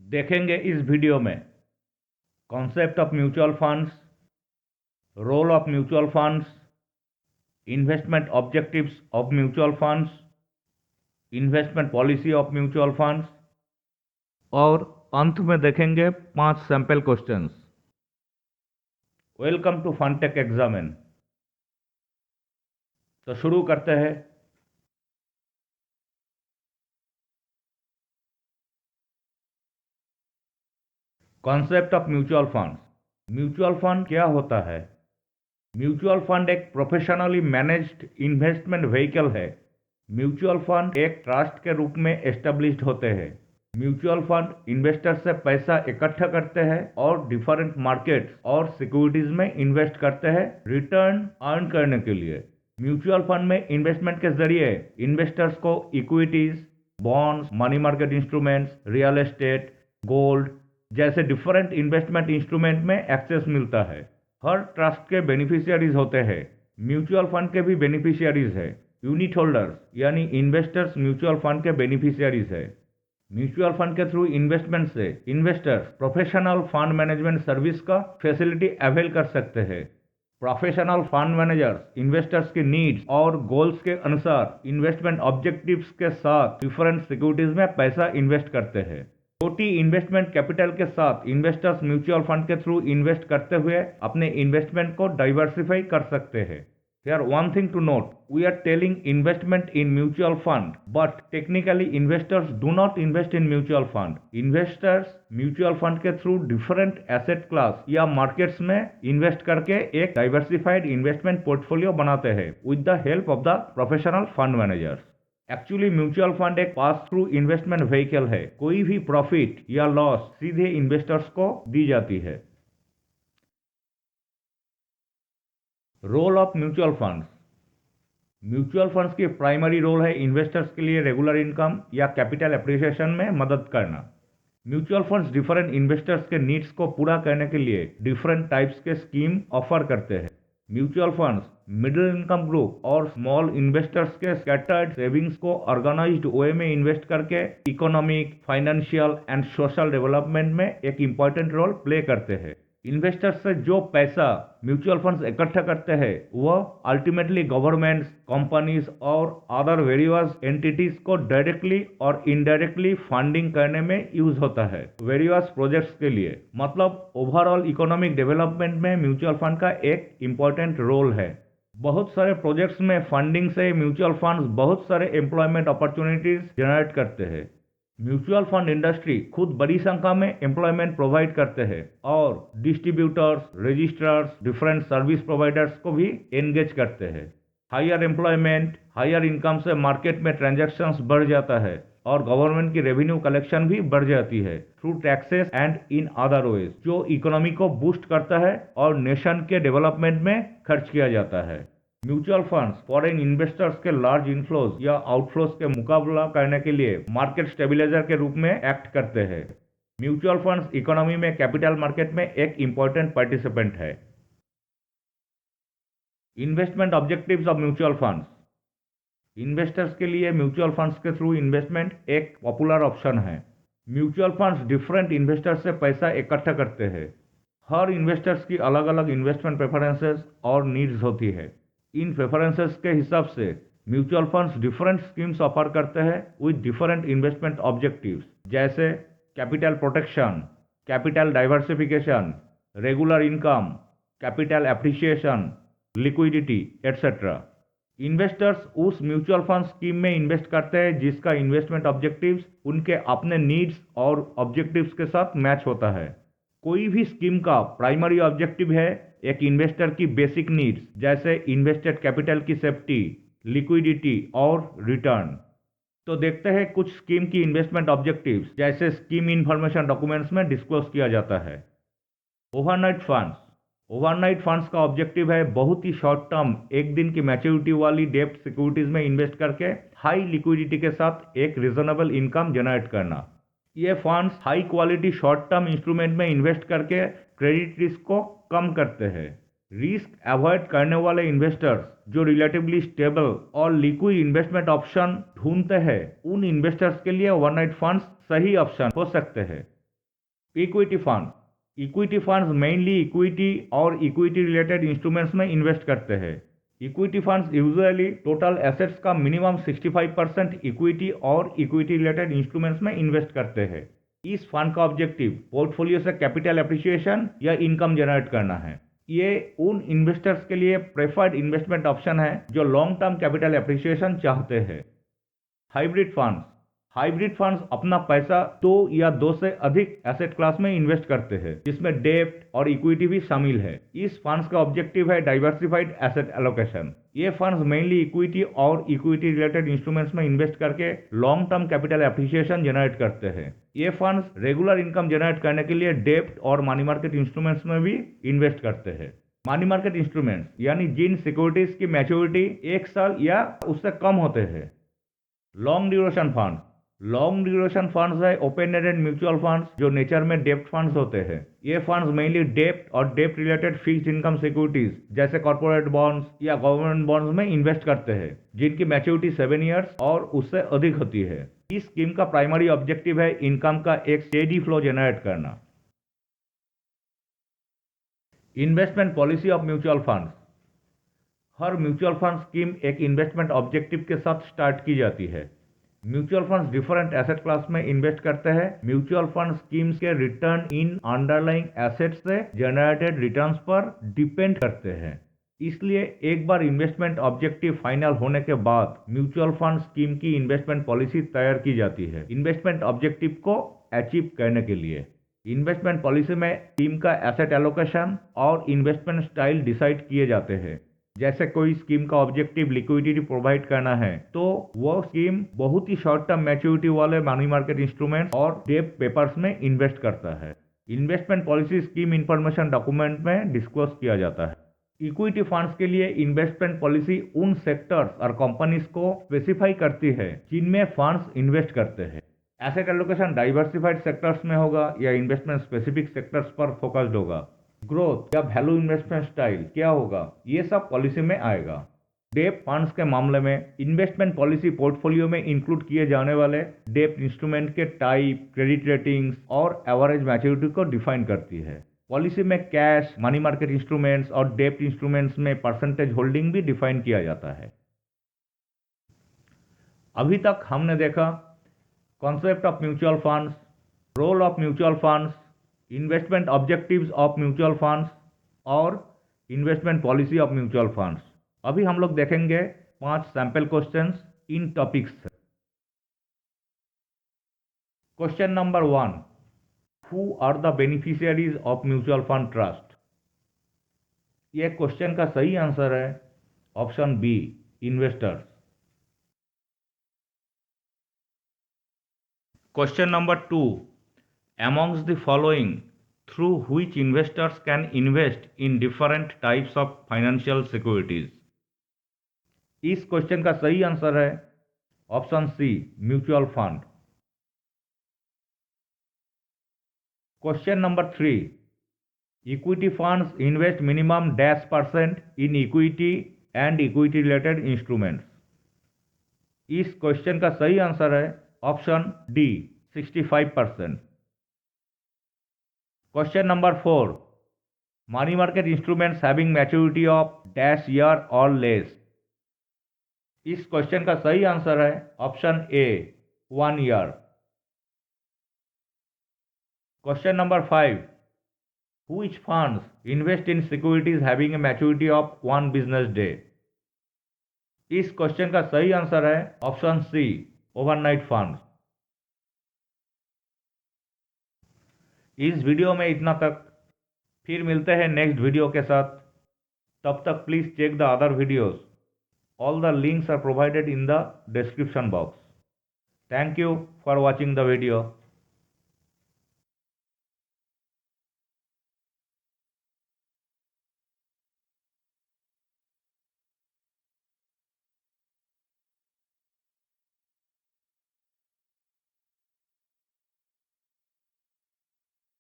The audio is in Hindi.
देखेंगे इस वीडियो में concept of mutual funds, role of mutual funds, investment objectives of mutual funds, investment policy of mutual funds और अंत में देखेंगे 5 sample questions. Welcome to Funtech examine. तो शुरू करते हैं। Concept of mutual funds. Mutual fund क्या होता है? म्यूचुअल फंड एक प्रोफेशनली मैनेज्ड इन्वेस्टमेंट व्हीकल है। म्यूचुअल फंड एक ट्रस्ट के रूप में एस्टेब्लिश्ड होते हैं। म्यूचुअल फंड इन्वेस्टर से पैसा इकट्ठा करते हैं और डिफरेंट मार्केट्स और सिक्योरिटीज में इन्वेस्ट करते हैं रिटर्न अर्न करने के लिए। म्यूचुअल फंड में इन्वेस्टमेंट के जरिए इन्वेस्टर्स को equities, bonds, money market instruments, real estate, gold जैसे डिफरेंट इन्वेस्टमेंट इंस्ट्रूमेंट में एक्सेस मिलता है। हर ट्रस्ट के बेनिफिशियरीज होते हैं। म्यूचुअल फंड के भी बेनिफिशियरीज है। यूनिट होल्डर्स यानी इन्वेस्टर्स म्यूचुअल फंड के बेनिफिशियरीज है। म्यूचुअल फंड के थ्रू इन्वेस्टमेंट से investors professional fund management service का फैसिलिटी अवेल कर सकते हैं। प्रोफेशनल फंड मैनेजर्स इन्वेस्टर्स की नीड्स और गोल्स के अनुसार इन्वेस्टमेंट ऑब्जेक्टिव्स के साथ डिफरेंट सिक्योरिटीज में पैसा इन्वेस्ट करते हैं। छोटी इन्वेस्टमेंट कैपिटल के साथ इन्वेस्टर्स म्यूचुअल फंड के थ्रू इन्वेस्ट करते हुए अपने इन्वेस्टमेंट को डाइवर्सिफाई कर सकते हैं। Here one thing to note, we are telling investment in mutual fund, but technically investors do not invest in mutual fund. Investors mutual fund के through different asset class या markets में invest करके एक diversified investment portfolio बनाते हैं with the help of the professional fund managers. Actually mutual fund एक पास थ्रू इन्वेस्टमेंट व्हीकल है। कोई भी प्रॉफिट या लॉस सीधे इन्वेस्टर्स को दी जाती है। Role of mutual funds. Mutual funds की प्राइमरी रोल है इन्वेस्टर्स के लिए रेगुलर इनकम या कैपिटल एप्रिसिएशन में मदद करना। म्यूचुअल फंड्स डिफरेंट इन्वेस्टर्स के नीड्स को पूरा करने के लिए डिफरेंट टाइप्स के स्कीम ऑफर करते हैं। Mutual funds middle income group और स्मॉल इन्वेस्टर्स के स्कैटर्ड सेविंग्स को ऑर्गेनाइज्ड वे में इन्वेस्ट करके economic, financial and social development में एक इम्पॉर्टेंट रोल प्ले करते हैं। इन्वेस्टर्स से जो पैसा म्यूचुअल फंड्स इकट्ठा करते हैं वह अल्टीमेटली गवर्नमेंट्स, कंपनीज और अदर वेरियस एंटिटीज को डायरेक्टली और इनडायरेक्टली फंडिंग करने में यूज होता है वेरियस प्रोजेक्ट्स के लिए। मतलब ओवरऑल इकोनॉमिक डेवलपमेंट में म्यूचुअल फंड का एक इम्पोर्टेंट रोल है। बहुत सारे प्रोजेक्ट्स में फंडिंग से म्यूचुअल फंड्स बहुत सारे एम्प्लॉयमेंट अपॉर्चुनिटीज जनरेट करते हैं। म्यूचुअल फंड इंडस्ट्री खुद बड़ी संख्या में एम्प्लॉयमेंट प्रोवाइड करते हैं और distributors, registrars, different service providers को भी एंगेज करते हैं। हायर एम्प्लॉयमेंट, हायर इनकम से मार्केट में ट्रांजैक्शंस बढ़ जाता है और गवर्नमेंट की रेवेन्यू कलेक्शन भी बढ़ जाती है through taxes and in other ways, जो इकोनॉमी को बूस्ट करता है और नेशन के डेवलपमेंट में खर्च किया जाता है। म्यूचुअल फंड्स फॉरेन इन्वेस्टर्स के लार्ज इनफ्लोज या आउटफ्लोज के मुकाबला करने के लिए मार्केट स्टेबिलाइजर के रूप में एक्ट करते हैं। म्यूचुअल फंड्स इकोनॉमी में कैपिटल मार्केट में एक इंपॉर्टेंट पार्टिसिपेंट है। Investment objectives of mutual funds. Investors के लिए म्यूचुअल फंड्स के थ्रू इन्वेस्टमेंट एक पॉपुलर ऑप्शन है। म्यूचुअल फंड्स डिफरेंट इन्वेस्टर्स से पैसा इकट्ठा करते हैं। हर इन्वेस्टर्स की अलग अलग इन्वेस्टमेंट प्रेफरेंसेस और नीड्स होती है। इन प्रेफरेंसेस के हिसाब से mutual funds different schemes offer करते हैं विद डिफरेंट इन्वेस्टमेंट ऑब्जेक्टिव्स जैसे capital protection, capital diversification, regular income, capital appreciation, liquidity etcetera. Investors उस म्यूचुअल फंड स्कीम में इन्वेस्ट करते हैं जिसका इन्वेस्टमेंट ऑब्जेक्टिव्स उनके अपने नीड्स और ऑब्जेक्टिव्स के साथ मैच होता है। कोई भी स्कीम का प्राइमरी ऑब्जेक्टिव है एक इन्वेस्टर की बेसिक नीड्स जैसे इन्वेस्टेड कैपिटल की सेफ्टी, लिक्विडिटी और रिटर्न। तो देखते हैं कुछ स्कीम की इन्वेस्टमेंट ऑब्जेक्टिव्स जैसे स्कीम इन्फॉर्मेशन डॉक्यूमेंट्स में डिस्क्लोज किया जाता है। Overnight funds. ओवरनाइट फंड्स का ऑब्जेक्टिव है बहुत ही शॉर्ट टर्म, एक दिन की मैच्योरिटी वाली डेब्ट सिक्योरिटीज में इन्वेस्ट करके हाई लिक्विडिटी के साथ एक रीजनेबल इनकम जनरेट करना। ये funds high quality short term instrument में इन्वेस्ट करके क्रेडिट रिस्क को कम करते हैं। रिस्क अवॉइड करने वाले इन्वेस्टर्स जो रिलेटिवली स्टेबल और लिक्विड इन्वेस्टमेंट ऑप्शन ढूंढते हैं उन इन्वेस्टर्स के लिए ओवरनाइट फंड्स सही ऑप्शन हो सकते हैं। Equity fund. Equity funds mainly equity और इक्विटी रिलेटेड इंस्ट्रूमेंट्स में इन्वेस्ट करते हैं। Equity funds usually total assets का मिनिमम 65% इक्विटी और इक्विटी रिलेटेड इंस्ट्रूमेंट्स में इन्वेस्ट करते हैं। इस फंड का ऑब्जेक्टिव पोर्टफोलियो से कैपिटल एप्रिसिएशन या इनकम जनरेट करना है। ये उन इन्वेस्टर्स के लिए प्रेफर्ड इन्वेस्टमेंट ऑप्शन है जो लॉन्ग टर्म कैपिटल एप्रिसिएशन चाहते हैं। Hybrid funds. हाइब्रिड फंड्स अपना पैसा दो या दो से अधिक एसेट क्लास में इन्वेस्ट करते हैं, जिसमें डेब्ट और इक्विटी भी शामिल है। इस फंड्स का ऑब्जेक्टिव है डाइवर्सिफाइड एसेट एलोकेशन। ये फंड्स मेनली इक्विटी और इक्विटी रिलेटेड इंस्ट्रूमेंट्स में इन्वेस्ट करके long term capital appreciation generate करते हैं। ये फंड्स रेगुलर इनकम जनरेट करने के लिए डेब्ट और मनी मार्केट इंस्ट्रूमेंट्स में भी इन्वेस्ट करते हैं। मनी मार्केट इंस्ट्रूमेंट्स यानी जिन सिक्योरिटीज की मैच्योरिटी 1 साल या उससे कम होते हैं। Long duration fund. Long duration funds है ओपन एंडेड म्यूचुअल फंड्स जो नेचर में डेब्ट फंड्स होते हैं। ये फंड्स मेनली डेब्ट और डेब्ट रिलेटेड फिक्स्ड इनकम सिक्योरिटीज जैसे कॉर्पोरेट बॉन्ड्स या गवर्नमेंट बॉन्ड्स में इन्वेस्ट करते हैं, जिनकी मैच्योरिटी 7 ईयर्स और उससे अधिक होती है। इस स्कीम का प्राइमरी ऑब्जेक्टिव है इनकम का एक स्टेडी फ्लो जनरेट करना। Investment policy of mutual funds. Her mutual fund scheme एक इन्वेस्टमेंट ऑब्जेक्टिव के साथ स्टार्ट की जाती है। Mutual funds different asset class में इन्वेस्ट करते हैं। म्यूचुअल फंड स्कीम्स के रिटर्न इन अंडरलाइंग एसेट्स से जनरेटेड रिटर्न्स पर डिपेंड करते हैं। इसलिए एक बार इन्वेस्टमेंट ऑब्जेक्टिव फाइनल होने के बाद म्यूचुअल फंड स्कीम की इन्वेस्टमेंट पॉलिसी तैयार की जाती है इन्वेस्टमेंट ऑब्जेक्टिव को अचीव करने के लिए। इन्वेस्टमेंट पॉलिसी में स्कीम का एसेट एलोकेशन और इन्वेस्टमेंट स्टाइल डिसाइड किए जाते हैं। जैसे कोई स्कीम का ऑब्जेक्टिव लिक्विडिटी प्रोवाइड करना है तो वो स्कीम बहुत ही शॉर्ट टर्म मैच्योरिटी वाले मनी मार्केट इंस्ट्रूमेंट और डेब्ट पेपर्स में इन्वेस्ट करता है। Investment policy scheme information document में डिस्क्लोज किया जाता है। इक्विटी फंड्स के लिए इन्वेस्टमेंट पॉलिसी उन सेक्टर्स और कंपनीज को स्पेसिफाई करती है जिनमें फंड्स इन्वेस्ट करते हैं। एसेट एलोकेशन डाइवर्सिफाइड सेक्टर्स में होगा या इन्वेस्टमेंट स्पेसिफिक सेक्टर्स पर फोकस्ड होगा। ग्रोथ या वैल्यू इन्वेस्टमेंट स्टाइल क्या होगा, ये सब पॉलिसी में आएगा। डेब्ट फंड्स के मामले में इन्वेस्टमेंट पॉलिसी पोर्टफोलियो में इंक्लूड किए जाने वाले डेब्ट इंस्ट्रूमेंट के टाइप, क्रेडिट रेटिंग्स और एवरेज मैच्योरिटी को डिफाइन करती है। पॉलिसी में कैश, मनी मार्केट इंस्ट्रूमेंट्स और डेब्ट इंस्ट्रूमेंट्स में परसेंटेज होल्डिंग भी डिफाइन किया जाता है। अभी तक हमने देखा concept of mutual funds, role of mutual funds, investment objectives of mutual funds और investment policy of mutual funds. अभी हम लोग देखेंगे 5 सैंपल क्वेश्चंस इन टॉपिक्स से। Question number 1, who are the beneficiaries of mutual fund trust? ये क्वेश्चन का सही आंसर है option B, investors. Question number 2, amongst the following, through which investors can invest in different types of financial securities? इस क्वेश्चन का सही आंसर है option C, mutual fund. Question number 3, equity funds invest minimum -% in equity and equity related instruments. इस क्वेश्चन का सही आंसर है option D, 65%। Question number 4, money market instruments having maturity of dash year or less। इस क्वेश्चन का सही आंसर है option A, 1 year. Question number 5, which funds invest in securities having a maturity of 1 business day? इस क्वेश्चन का सही आंसर है ऑप्शन सी, ओवरनाइट फंड्स। इस वीडियो में इतना तक, फिर मिलते हैं नेक्स्ट वीडियो के साथ। तब तक please check the other videos. All the links are provided in the description box. Thank you for watching the video.